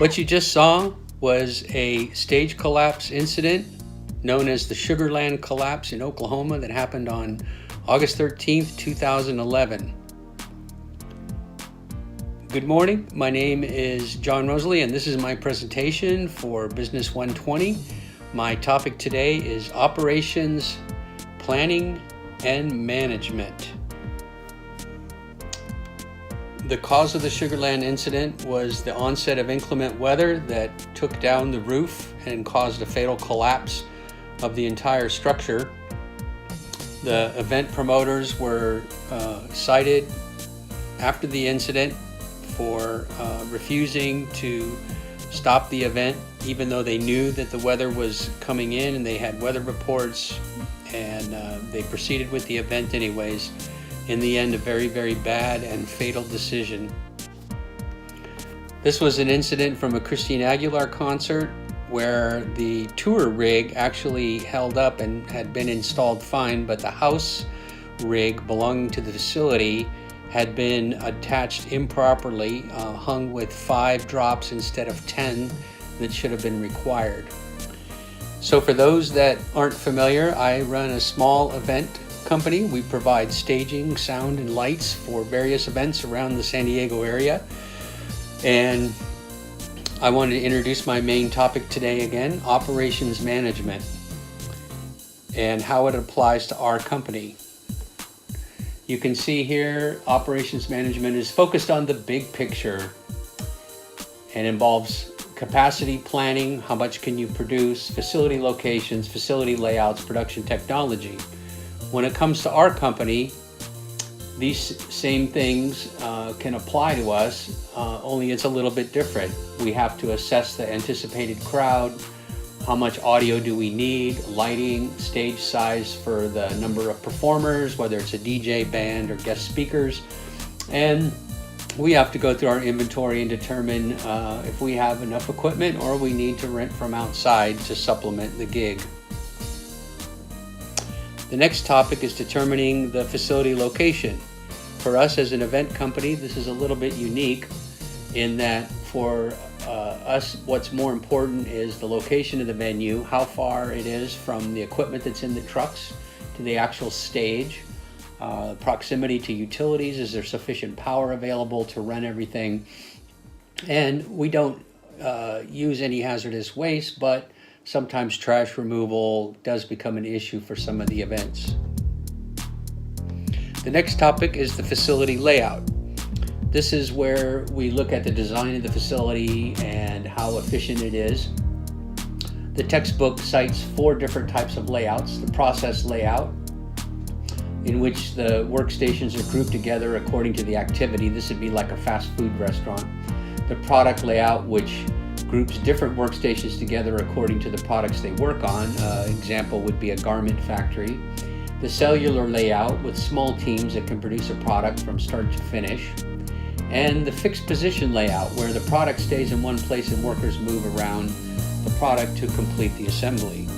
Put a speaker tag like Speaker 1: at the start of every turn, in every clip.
Speaker 1: What you just saw was a stage collapse incident known as the Sugarland collapse in Oklahoma that happened on August 13th, 2011. Good morning, my name is John Roesli and this is my presentation for Business 120. My topic today is operations, planning, and management. The cause of the Sugarland incident was the onset of inclement weather that took down the roof and caused a fatal collapse of the entire structure. The event promoters were cited after the incident for refusing to stop the event, even though they knew that the weather was coming in and they had weather reports, and they proceeded with the event anyways. In the end, a very, very bad and fatal decision. This was an incident from a Christine Aguilar concert where the tour rig actually held up and had been installed fine, but the house rig belonging to the facility had been attached improperly, hung with 5 drops instead of 10 that should have been required. So for those that aren't familiar, I run a small event company. We provide staging, sound, and lights for various events around the San Diego area. And I wanted to introduce my main topic today again, operations management, and how it applies to our company. You can see here, operations management is focused on the big picture and involves capacity planning, how much can you produce, facility locations, facility layouts, production technology. When it comes to our company, these same things can apply to us, only it's a little bit different. We have to assess the anticipated crowd, how much audio do we need, lighting, stage size for the number of performers, whether it's a DJ, band, or guest speakers. And we have to go through our inventory and determine if we have enough equipment or we need to rent from outside to supplement the gig. The next topic is determining the facility location. For us as an event company, this is a little bit unique in that for us, what's more important is the location of the venue, how far it is from the equipment that's in the trucks to the actual stage, proximity to utilities, is there sufficient power available to run everything, and we don't use any hazardous waste, but sometimes trash removal does become an issue for some of the events. The next topic is the facility layout. This is where we look at the design of the facility and how efficient it is. The textbook cites 4 different types of layouts. The process layout, in which the workstations are grouped together according to the activity. This would be like a fast food restaurant. The product layout, which groups different workstations together according to the products they work on. Example would be a garment factory. The cellular layout with small teams that can produce a product from start to finish. And the fixed position layout where the product stays in one place and workers move around the product to complete the assembly.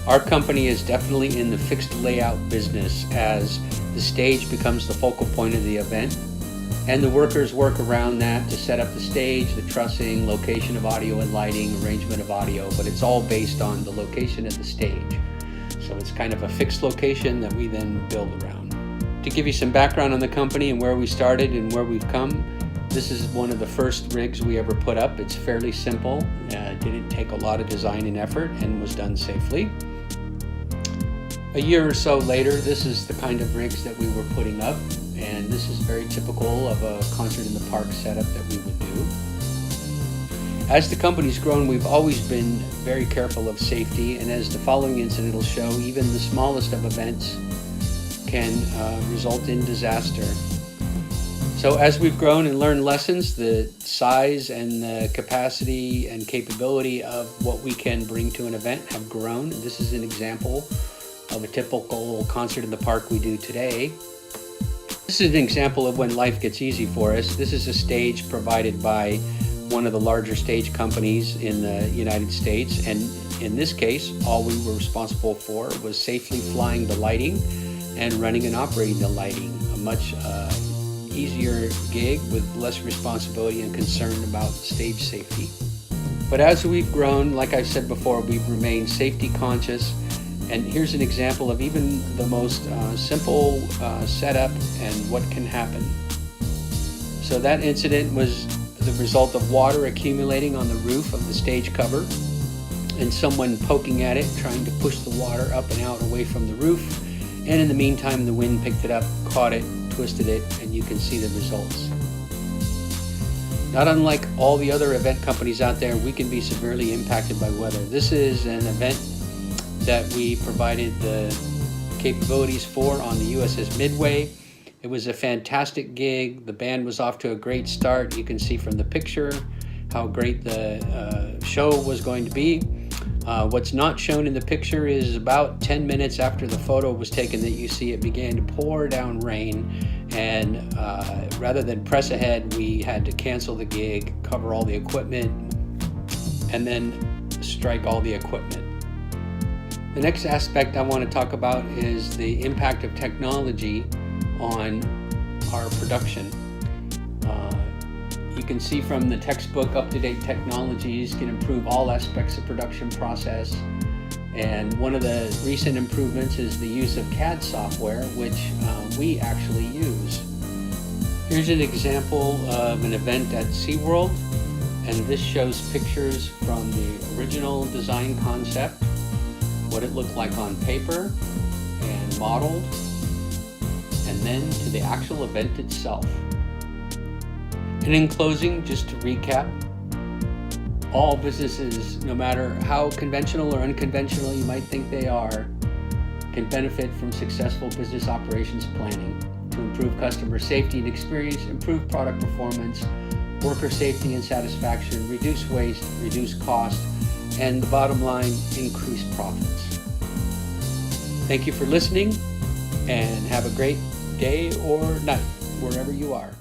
Speaker 1: Our company is definitely in the fixed layout business, as the stage becomes the focal point of the event, and the workers work around that to set up the stage, the trussing, location of audio and lighting, arrangement of audio, but it's all based on the location of the stage. So it's kind of a fixed location that we then build around. To give you some background on the company and where we started and where we've come, this is one of the first rigs we ever put up. It's fairly simple, didn't take a lot of design and effort, and was done safely. A year or so later, this is the kind of rigs that we were putting up, and this is very typical of a concert in the park setup that we would do. As the company's grown, we've always been very careful of safety, and as the following incident will show, even the smallest of events can result in disaster. So as we've grown and learned lessons, the size and the capacity and capability of what we can bring to an event have grown. This is an example of a typical concert in the park we do today. This is an example of when life gets easy for us. This is a stage provided by one of the larger stage companies in the United States, and in this case, all we were responsible for was safely flying the lighting and running and operating the lighting. A much easier gig with less responsibility and concern about stage safety. But as we've grown, like I said before, we've remained safety conscious. And here's an example of even the most simple setup and what can happen. So that incident was the result of water accumulating on the roof of the stage cover and someone poking at it, trying to push the water up and out away from the roof. And in the meantime, the wind picked it up, caught it, twisted it, and you can see the results. Not unlike all the other event companies out there, we can be severely impacted by weather. This is an event that we provided the capabilities for on the USS Midway. It was a fantastic gig. The band was off to a great start. You can see from the picture how great the show was going to be. What's not shown in the picture is about 10 minutes after the photo was taken that you see it began to pour down rain, and rather than press ahead, we had to cancel the gig, cover all the equipment, and then strike all the equipment. The next aspect I want to talk about is the impact of technology on our production. You can see from the textbook, up-to-date technologies can improve all aspects of production process. And one of the recent improvements is the use of CAD software, which we actually use. Here's an example of an event at SeaWorld, and this shows pictures from the original design concept, what it looked like on paper and modeled, and then to the actual event itself. And in closing, just to recap, all businesses, no matter how conventional or unconventional you might think they are, can benefit from successful business operations planning to improve customer safety and experience, improve product performance, worker safety and satisfaction, reduce waste, reduce cost, and the bottom line, increase profits. Thank you for listening, and have a great day or night wherever you are.